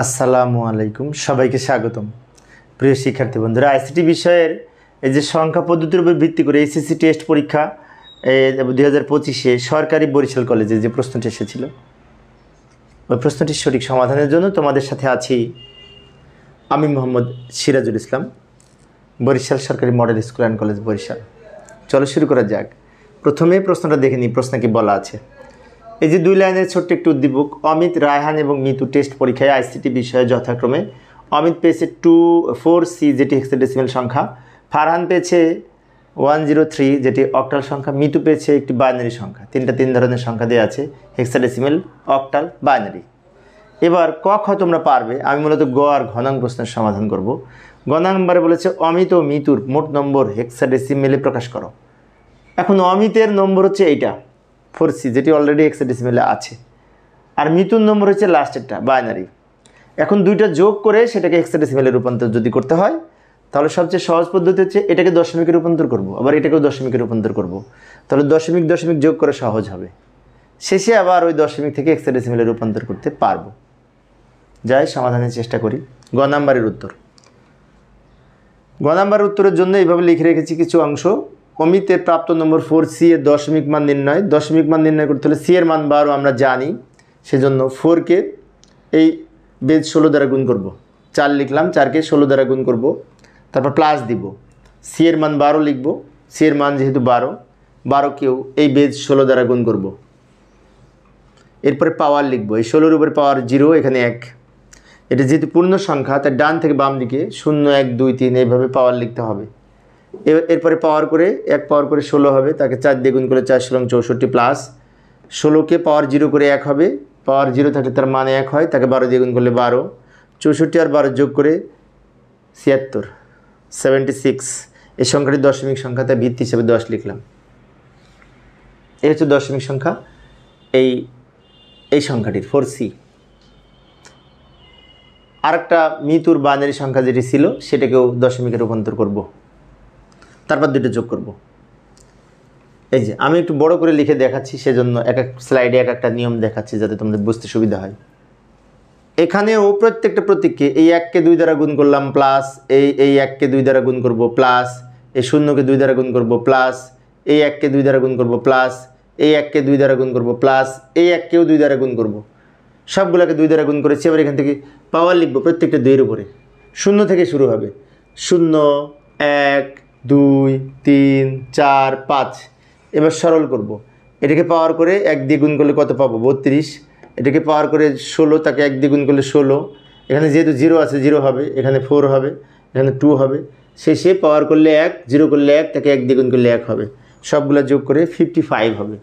আসসালামু আলাইকুম, সবাইকে স্বাগতম। প্রিয় শিক্ষার্থী বন্ধুরা, আইসিটি বিষয়ের এই যে সংখ্যা পদ্ধতির উপর ভিত্তি করে এসএসসি টেস্ট পরীক্ষা 2025-এ সরকারি বরিশাল কলেজে যে প্রশ্নটি এসেছিল, ওই প্রশ্নটির সঠিক সমাধানের জন্য তোমাদের সাথে আছি আমি মোহাম্মদ সিরাজুল ইসলাম, বরিশাল সরকারি model school and college Barishal. চলো শুরু করা যাক। প্রথমে প্রশ্নটা দেখে নিই, প্রশ্ন কি বলা আছে। এই যে 2 লাইনের ছোট্ট একটি উদ্দীপক, অমিত, রায়হান এবং মিতু টেস্ট পরীক্ষায় আইসিটি বিষয়ে যথাক্রমে অমিত পেয়েছে 4C যেটি হেক্সাডেসিমাল সংখ্যা, ফারহান পেয়েছে 103 যেটি অক্টাল সংখ্যা, মিতু পেয়েছে একটি বাইনারি সংখ্যা। তিন ধরনের সংখ্যা দেওয়া আছে, হেক্সাডেসিমাল, অক্টাল, বাইনারি। এবার ক খ তোমরা পারবে। আমি মূলত গ আর ঘ নং প্রশ্নের সমাধান করব। গ নম্বরে বলেছে অমিত ও মিতুর মোট নম্বর হেক্সাডেসিমেলে প্রকাশ করো। এখন অমিতের নম্বর হচ্ছে এইটা 4C যেটি অলরেডি হেক্সাডেসিমেলে আছে, আর মিতুর নম্বর হচ্ছে লাস্টেরটা বাইনারি। এখন দুইটা যোগ করে সেটাকে হেক্সাডেসিমেলে রূপান্তর যদি করতে হয়, তাহলে সবচেয়ে সহজ পদ্ধতি হচ্ছে এটাকে দশমিকে রূপান্তর করব, আবার এটাকেও দশমিকে রূপান্তর করব। তাহলে দশমিক যোগ করে সহজ হবে, শেষে আবার ওই দশমিক থেকে হেক্সাডেসিমেলে রূপান্তর করতে পারবো। যাই সমাধানের চেষ্টা করি। গ নাম্বারের উত্তর। গ নাম্বারের উত্তরের জন্য এইভাবে লিখে রেখেছি কিছু অংশ। অমিতের প্রাপ্ত নম্বর 4C এর দশমিক মান নির্ণয়। দশমিক মান নির্ণয় করতে হলে C এর মান 12 আমরা জানি, সেজন্য 4কে এই বেজ 16 দ্বারা গুণ করব। 4 লিখলাম, 4কে 16 দ্বারা গুণ করব, তারপর প্লাস দিব। C এর মান 12 লিখব, C এর মান যেহেতু 12কেও এই বেজ 16 দ্বারা গুণ করব। এরপরে পাওয়ার লিখব, এই 16-এর উপরে পাওয়ার 0, এখানে 1। এটা যেহেতু পূর্ণ সংখ্যা, তার ডান থেকে বাম দিকে 0 1 2 3 এইভাবে পাওয়ার লিখতে হবে। এরপরে পাওয়ার করে 1 পাওয়ার করে 16 হবে, তাকে 4 দিয়ে গুণ করলে 4 16 64 প্লাস 16কে পাওয়ার 0 করে 1 হবে, পাওয়ার 0 থাকলে তার মানে 1 হয়, তাকে 12 দিয়ে গুণ করলে 12, 64 আর 12 যোগ করে 76। এই সংখ্যাটি দশমিক সংখ্যা, তাই ভিত্তি হিসেবে 10 লিখলাম। এই হচ্ছে দশমিক সংখ্যা এই সংখ্যাটির 4C। আরেকটা মিতুর বাইনারি সংখ্যা যেটি ছিল সেটাকেও দশমিকে রূপান্তর করব, তারপর দুটো যোগ করব। এই যে আমি একটু বড় করে লিখে দেখাচ্ছি, সেজন্য এক এক স্লাইডে এক একটা নিয়ম দেখাচ্ছি যাতে তোমাদের বুঝতে সুবিধা হয়। এখানেও প্রত্যেকটা প্রতীককে এই 1কে 2 দ্বারা গুণ করলাম প্লাস, এই 1কে 2 দ্বারা গুণ করব প্লাস, এই 0কে 2 দ্বারা গুণ করব প্লাস, এই 1কে 2 দ্বারা গুণ করব প্লাস, এই 1কে 2 দ্বারা গুণ করব প্লাস, এই 1কেও 2 দ্বারা গুণ করব। সবগুলোকে 2 দ্বারা গুণ করেছি। এবার এখান থেকে পাওয়ার লিখব, প্রত্যেকটা 2 এর উপরে 0 থেকে শুরু হবে। 0 1 2 3 4 5। এবার সরল করব, এটাকে পাওয়ার করে 1 দিয়ে গুণ করলে কত পাবো? 32। এটাকে পাওয়ার করে 16, তাকে 1 দিয়ে গুণ করলে 16। এখানে যেহেতু 0 আছে 0 হবে, এখানে 4 হবে, এখানে 2 হবে। শেষে পাওয়ার করলে 1, 0 করলে 1, তাকে 1 দিয়ে গুণ করলে 1 হবে। সবগুলো যোগ করে 55 হবে।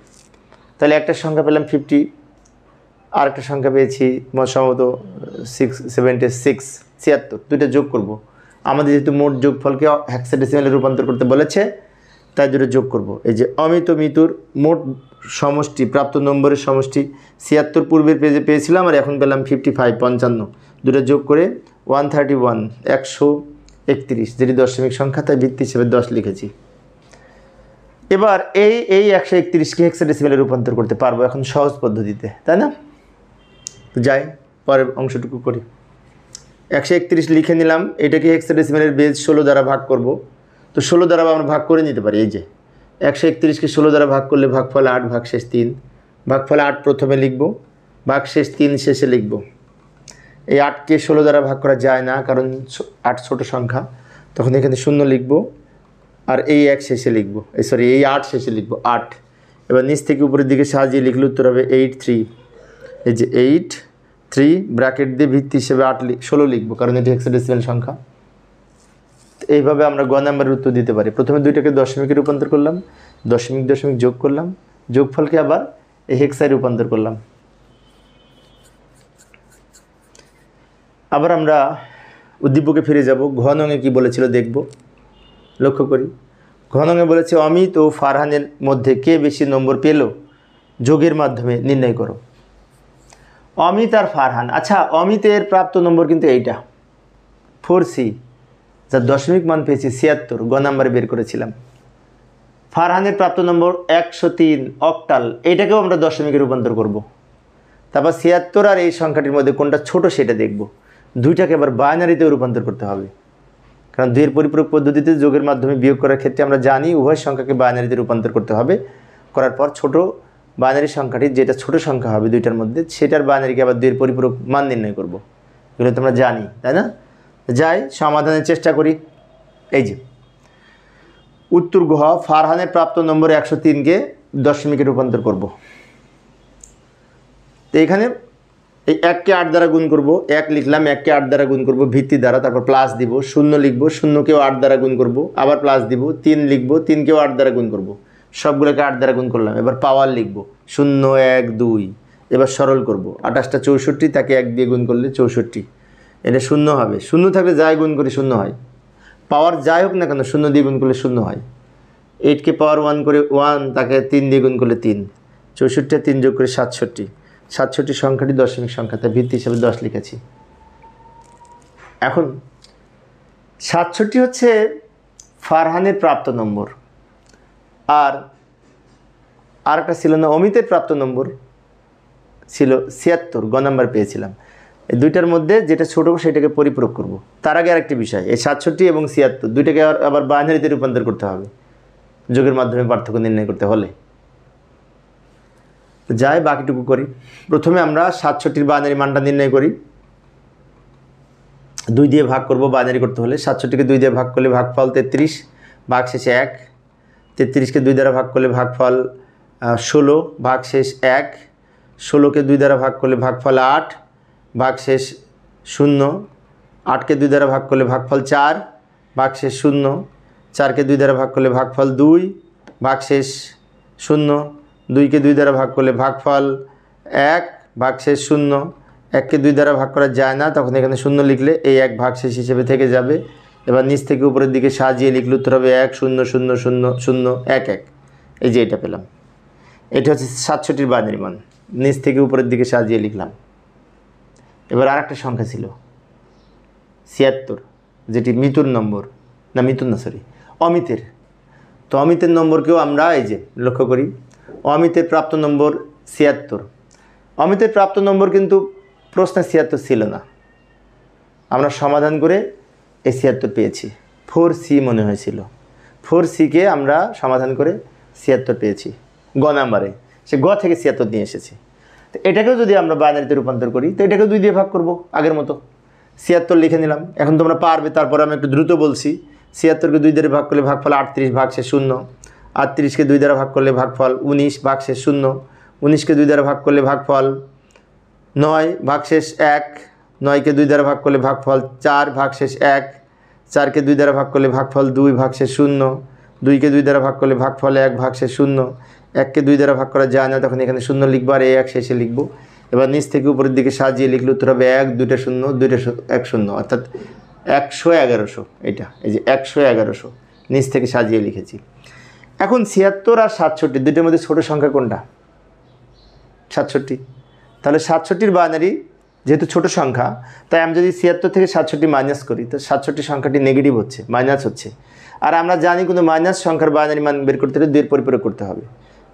তাহলে একটা সংখ্যা পেলাম 50, আর একটা সংখ্যা পেয়েছি সম্ভবত 76। দুইটা যোগ করব। আমাদের যেহেতু মোট যোগফলকে হেক্সাডেসিমেলে রূপান্তর করতে বলেছে, তাই দুটো যোগ করব। এই যে অমিত মিতুর মোট সমষ্টি, প্রাপ্ত নম্বরের সমষ্টি 76 পূর্বের পেজে পেয়েছিলাম, আর এখন পেলাম 55 55। দুটো যোগ করে 131 131 যেটি দশমিক সংখ্যা, তাই ভিত্তি হিসেবে 10 লিখেছি। এবার এই 131কে হেক্সাডেসিমেলে রূপান্তর করতে পারবো এখন সহজ পদ্ধতিতে, তাই না? যাই পরের অংশটুকু করি। 131 লিখে নিলাম, এটাকে হেক্সাডেসিমেলের বেজ 16 দ্বারা ভাগ করব। তো 16 দ্বারা আমরা ভাগ করে নিতে পারি। এই যে 131কে 16 দ্বারা ভাগ করলে ভাগফল 8 ভাগশেষ 3। ভাগফল 8 প্রথমে লিখব, ভাগশেষ 3 শেষে লিখব। এই 8কে 16 দ্বারা ভাগ করা যায় না, কারণ 8 ছোট সংখ্যা, তখন এখানে 0 লিখব, আর এই 1 শেষে লিখব, এই 8 শেষে লিখব 8। এবার নিচ থেকে উপরের দিকে সাজিয়ে লিখলে উত্তর হবে 83। এই যে 83 ব্র্যাকেট দিয়ে ভিত্তি হিসেবে 16 লিখব, কারণ এটি হেক্সাডেসিমাল সংখ্যা। এইভাবে আমরা গ নাম্বারের উত্তর দিতে পারি। প্রথমে দুইটাকে দশমিকে রূপান্তর করলাম, দশমিক যোগ করলাম, যোগফলকে আবার এই হেক্সায় রূপান্তর করলাম। আবার আমরা উদ্দীপকে ফিরে যাব। ঘ নঙে কী বলেছিল দেখব, লক্ষ্য করি। ঘ নঙে বলেছে অমিত ও ফারহানের মধ্যে কে বেশি নম্বর পেল, যোগের মাধ্যমে নির্ণয় করো। অমিত আর ফারহান। আচ্ছা, অমিতের প্রাপ্ত নম্বর কিন্তু এইটা 4C, যার দশমিক মান পেয়েছি 76, গ নাম্বারে বের করেছিলাম। ফারহানের প্রাপ্ত নম্বর 103 অক্টাল, এইটাকেও আমরা দশমিকে রূপান্তর করব। তারপর 76 আর এই সংখ্যাটির মধ্যে কোনটা ছোট সেটা দেখব। দুইটাকে আবার বাইনারিতে রূপান্তর করতে হবে, কারণ দুইয়ের পরিপূরক পদ্ধতিতে যোগের মাধ্যমে বিয়োগ করার ক্ষেত্রে আমরা জানি উভয় সংখ্যাকে বাইনারিতে রূপান্তর করতে হবে। করার পর ছোট বাইনারি সংখ্যাটি যেটা ছোট সংখ্যা হবে দুইটার মধ্যে, সেটার বাইনারিকে আবার দুইয়ের পরিপূরক মান নির্ণয় করব। এগুলো তো আমরা জানি, তাই না? যাই সমাধানের চেষ্টা করি। এই যে উত্তর ঘ, ফারহানের প্রাপ্ত নম্বর 103কে দশমিকে রূপান্তর করব। তো এখানে এই 1কে 8 দ্বারা গুণ করব, 1 লিখলাম, 1কে 8 দ্বারা গুণ করব ভিত্তি দ্বারা, তারপর প্লাস দিব, 0 লিখব, 0কেও 8 দ্বারা গুণ করব, আবার প্লাস দিব, 3 লিখব, 3কেও 8 দ্বারা গুণ করব, সবগুলোকে 8 দ্বারা গুণ করলাম। এবার পাওয়ার লিখব 0 1 2, এবার সরল করব, 28টা 64, তাকে 1 দিয়ে গুণ করলে 64, এটা 0 হবে। 0 থাকলে যাই গুণ করি 0 হয়, পাওয়ার যাই হোক না কেন 0 দিয়ে গুণ করলে 0 হয়। 8কে পাওয়ার 1 করে 1, তাকে 3 দিয়ে গুণ করলে 3, 64 3 যোগ করে 67, 67 সংখ্যাটি দশমিক সংখ্যা, তার ভিত্তি হিসেবে 10 লিখেছি। এখন 67 হচ্ছে ফারহানের প্রাপ্ত নম্বর, আর একটা ছিল না অমিতের প্রাপ্ত নম্বর ছিল 76, গ নাম্বার পেয়েছিলাম। এই দুইটার মধ্যে যেটা ছোট সেটাকে পরিপূরক করব। তার আগে আরেকটি বিষয়, এই 67 এবং 76 দুইটাকে আবার বাইনারিতে রূপান্তর করতে হবে যোগের মাধ্যমে পার্থক্য নির্ণয় করতে হলে। যাই বাকিটুকু করি। প্রথমে আমরা 67-র বাইনারি মানটা নির্ণয় করি। 2 দিয়ে ভাগ করব বাইনারি করতে হলে। 67কে 2 দিয়ে ভাগ করলে ভাগফল 33, ভাগশেষে 1। 33কে 2 দ্বারা ভাগ করলে ভাগফল 16, ভাগশেষ 1। 16কে 2 দ্বারা ভাগ করলে ভাগফল 8, ভাগশেষ 0। 8কে 2 দ্বারা ভাগ করলে ভাগফল 4, ভাগশেষ 0। 4কে 2 দ্বারা ভাগ করলে ভাগফল 2, ভাগশেষ 0। 2কে 2 দ্বারা ভাগ করলে ভাগফল 1, ভাগশেষ 0। 1কে 2 দ্বারা ভাগ করা যায় না, তখন এখানে 0 লিখলে এই 1 ভাগশেষ হিসেবে থেকে যাবে। এবার নিচ থেকে উপরের দিকে সাজিয়ে লিখলে উত্তর হবে 1 0 0 0 0 1 1। এই যে এটা পেলাম, এটা হচ্ছে 67-র বাইনারি মান। নিচ থেকে উপরের দিকে সাজিয়ে লিখলাম। এবার আর একটা সংখ্যা ছিল 76, যেটি মিতুর নম্বর, না মিতুর না সরি অমিতের। তো অমিতের নম্বরকেও আমরা এই যে লক্ষ্য করি, অমিতের প্রাপ্ত নম্বর 76। অমিতের প্রাপ্ত নম্বর কিন্তু প্রশ্নে 76 ছিল না, আমরা সমাধান করে এই 76 পেয়েছি। 4C মনে হয়েছিল, 4Cকে আমরা সমাধান করে 76 পেয়েছি গ নাম্বারে। সে গ থেকে 76 নিয়ে এসেছি। তো এটাকেও যদি আমরা বাইনারিতে রূপান্তর করি, তো এটাকে 2 দিয়ে ভাগ করব আগের মতো। 76 লিখে নিলাম, এখন তোমরা পারবে। তারপরে আমি একটু দ্রুত বলছি। 76কে 2 দ্বারা ভাগ করলে ভাগফল 38, ভাগশেষ 0। 38কে 2 দ্বারা ভাগ করলে ভাগফল 19, ভাগশেষ 0। 19কে 2 দ্বারা ভাগ করলে ভাগফল 9, ভাগশেষ 1। 9কে 2 দ্বারা ভাগ করলে ভাগফল 4, ভাগশেষ 1। 4কে 2 দ্বারা ভাগ করলে ভাগফল 2, ভাগশেষ 0। 2কে 2 দ্বারা ভাগ করলে ভাগফল 1, ভাগশেষ 0। 1কে 2 দ্বারা ভাগ করা যায় না, তখন এখানে 0 লিখবো আর এই 1 শেষে লিখবো। এবার নিচ থেকে উপরের দিকে সাজিয়ে লিখলে উত্তর হবে 1 2টা 0 2টা 1 0, অর্থাৎ 100 এটা এই যে 100 নিচ থেকে সাজিয়ে লিখেছি। এখন 76 আর 67 দুটোর মধ্যে ছোট সংখ্যা কোনটা? 67। তাহলে 67-র বাইনারি যেহেতু ছোট সংখ্যা, তাই আমি যদি 76 থেকে 67 মাইনাস করি, তো 67 সংখ্যাটি নেগেটিভ হচ্ছে, মাইনাস হচ্ছে। আর আমরা জানি কোনো মাইনাস সংখ্যার বাইনারি মান বের করতে হলে 2-এর পরিপূরক করতে হবে।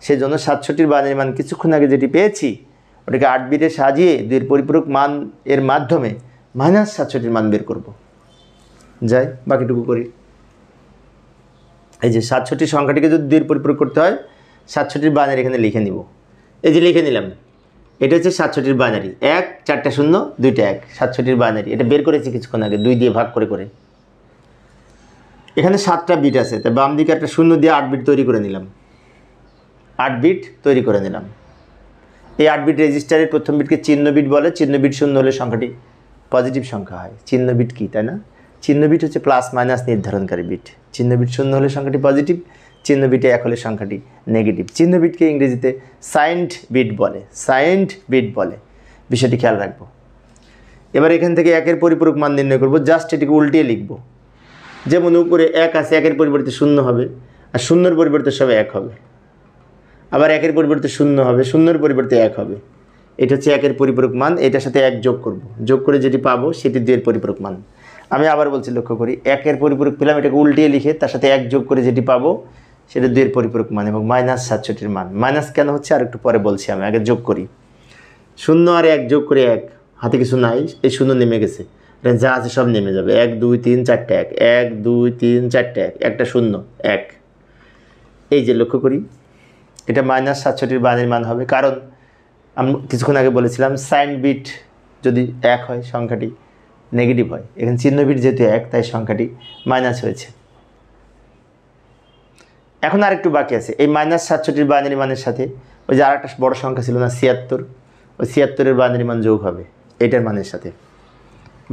সেই জন্য 67-র বাইনারি মান কিছুক্ষণ আগে যেটি পেয়েছি, ওটাকে 8 বিটে সাজিয়ে 2-এর পরিপূরক মান এর মাধ্যমে -67-র মান বের করব। যাই বাকিটুকু করি। এই যে 67 সংখ্যাটিকে যদি 2-এর পরিপূরক করতে হয়, 67-র বাইনারি এখানে লিখে নিব। এই যে লিখে নিলাম, এটা হচ্ছে 67-র বাইনারি। 1 4টা 0 2টা 1, 67-র বাইনারি। এটা বের করেছি কিছুক্ষণ আগে 2 দিয়ে ভাগ করে করে। এখানে 7টা বিট আছে, তাই বাম দিকে একটা 0 দিয়ে 8 বিট তৈরি করে নিলাম। 8 বিট তৈরি করে নিলাম। এই 8 বিট রেজিস্টারের প্রথম বিটকে চিহ্ন বিট বলে। চিহ্ন বিট 0 হলে সংখ্যাটি পজিটিভ সংখ্যা হয়। চিহ্ন বিট কি, তাই না? চিহ্ন বিট হচ্ছে প্লাস মাইনাস নির্ধারণকারী বিট। চিহ্ন বিট 0 হলে সংখ্যাটি পজিটিভ, চিহ্ন বিটে 1 হলে সংখ্যাটি নেগেটিভ। চিহ্ন বিটকে ইংরেজিতে সাইন্ড বিট বলে, সাইন্ড বিট বলে। বিষয়টি খেয়াল রাখবো। এবার এখান থেকে 1-এর পরিপূরক মান নির্ণয় করব। জাস্ট এটিকে উল্টিয়ে লিখব। যেমন উপরে 1 আছে, 1-এর পরিবর্তে 0 হবে, আর 0-এর পরিবর্তে সব 1 হবে। আবার 1-এর পরিবর্তে 0 হবে, 0-এর পরিবর্তে 1 হবে। এটা হচ্ছে 1-এর পরিপূরক মান। এটার সাথে 1 যোগ করব, যোগ করে যেটি পাবো সেটি 2-এর পরিপূরক মান। আমি আবার বলছি, লক্ষ্য করি, 1-এর পরিপূরক পেলাম, এটাকে উল্টিয়ে লিখে তার সাথে 1 যোগ করে যেটি পাবো সেটা 2-এর পরিপূরক মান এবং -67-র মান। মাইনাস কেন হচ্ছে আর একটু পরে বলছি। আমি আগে যোগ করি। 0 আর 1 যোগ করে 1, হাতে কিছু নাই, এই 0 নেমে গেছে। এটা যা আছে সব নেমে যাবে, 1 2 3 4টে 1, 1 2 3 4টে 1, একটা শূন্য 1। এই যে লক্ষ্য করি, এটা -67 বাইনারি মান হবে, কারণ আমি কিছুক্ষণ আগে বলেছিলাম সাইন বিট যদি 1 হয় সংখ্যাটি নেগেটিভ হয়, এখানে চিহ্ন বিট যেহেতু 1 তাই সংখ্যাটি মাইনাস হয়েছে। এখন আরেকটু বাকি আছে, এই -67 বাইনারি মানের সাথে ওই যে আরেকটা বড় সংখ্যা ছিল না 76, ওই 76-এর বাইনারি মান যোগ হবে এটার মানের সাথে।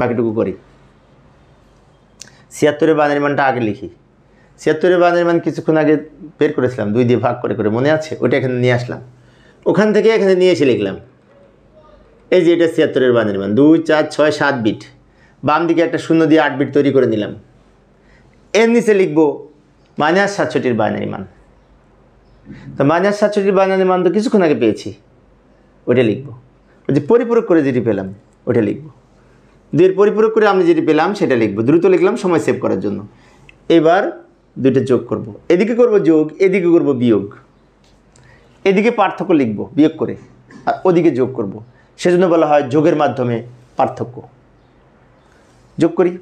বাকিটুকু করি, 76-এর বাইনারি মানটা আগে লিখি। 76-এর বাইনারি মান কিছুক্ষণ আগে বের করেছিলাম, 2 দিয়ে ভাগ করে করে, মনে আছে? ওটা এখানে নিয়ে আসলাম, ওখান থেকে এখানে নিয়ে এসে লিখলাম। এই যে এটা 76-এর বাইনারি মান 2 4 6 7 বিট, বাম দিকে একটা শূন্য দিয়ে 8 বিট তৈরি করে নিলাম। এর নিচে লিখবো -67-এর বাইনারি মান। তো -67-এর বাইনারি মান তো কিছুক্ষণ আগে পেয়েছি, ওইটা লিখবো। ওই যে পরিপূরক করে যেটি পেলাম ওইটা লিখবো, 2-এর পরিপূরক করে আমি যেটি পেলাম সেটা লিখবো। দ্রুত লিখলাম সময় সেভ করার জন্য। এবার দুইটা যোগ করব, এদিকে করব যোগ, এদিকে করব বিয়োগ। এদিকে পার্থক্য লিখব বিয়োগ করে, আর ওদিকে যোগ করব, সেজন্য বলা হয় যোগের মাধ্যমে পার্থক্য। যোগ করি,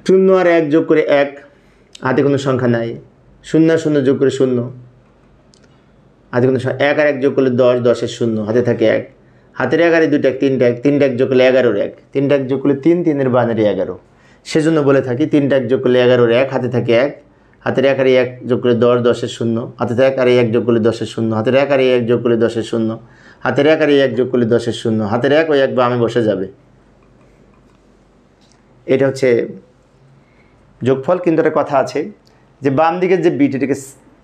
0 আর 1 যোগ করে 1, হাতে কোনো সংখ্যা নাই, 0 আর 0 যোগ করে 0, হাতে কোনো সংখ্যা, 1 আর 1 যোগ করলে 10, 10-এর 0, হাতে থাকে 1, হাতের 1 আর 2টা 3টা 1, 3টা 1 যোগ করলে 11-এর 1, 3টা 1 যোগ করলে 3, 3-এর বাইনারি 11। সেজন্য বলে থাকি 3টা 1 যোগ করলে 11-এর 1, হাতে থাকে 1, হাতের 1 আর 1 যোগ করলে 10, 10-এর 0, হাতে 1 আর 1 যোগ করলে 10-এর 0, হাতের 1 আর 1 যোগ করলে 10-এর 0, হাতের 1 আর 1 যোগ করলে 10-এর 0, হাতের 1 ওই 1 বামে বসে যাবে। এটা হচ্ছে যোগফল। কিন্তু একটা কথা আছে যে বাম দিকের যে বিট এটাকে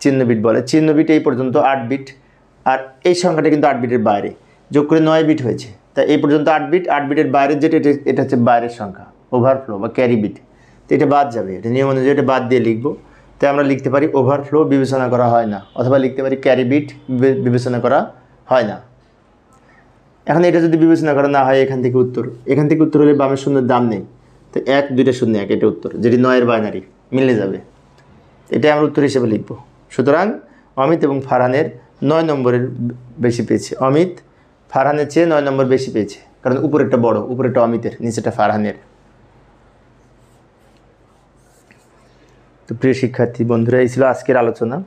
চিহ্ন বিট বলে, চিহ্ন বিট এই পর্যন্ত 8 বিট, আর এই সংখ্যাটা কিন্তু 8 বিটের বাইরে, যোগ করে 9 বিট হয়েছে। তাই এই পর্যন্ত 8 বিট, 8 বিটের বাইরের যেটা এটা হচ্ছে বাইরের সংখ্যা, ওভারফ্লো বা ক্যারি বিট। তো এটা বাদ যাবে, এটা নিয়ম অনুযায়ী এটা বাদ দিয়ে লিখবো। তাই আমরা লিখতে পারি ওভারফ্লো বিবেচনা করা হয় না, অথবা লিখতে পারি ক্যারি বিট বিবেচনা করা হয় না। এখন এটা যদি বিবেচনা করা না হয়, এখান থেকে উত্তর হলে বামের শূন্যের দাম নেই, তো 1 2টা 0 1, এটা উত্তর, যেটি 9-এর বাইনারি মিলে যাবে। এটাই আমরা উত্তর হিসেবে লিখব। সুতরাং অমিত এবং ফারহানের 9 নম্বরের বেশি পেয়েছে। অমিত ফারহানের চেয়ে 9 নম্বর বেশি পেয়েছে, কারণ উপরেরটা বড়, উপরেরটা অমিতের, নিচেটা ফারহানের। তো প্রিয় শিক্ষার্থী বন্ধুরা, এই ছিল আজকের আলোচনা।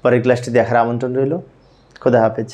পরের ক্লাসটি দেখার আমন্ত্রণ রইল। খোদা হাফেজ।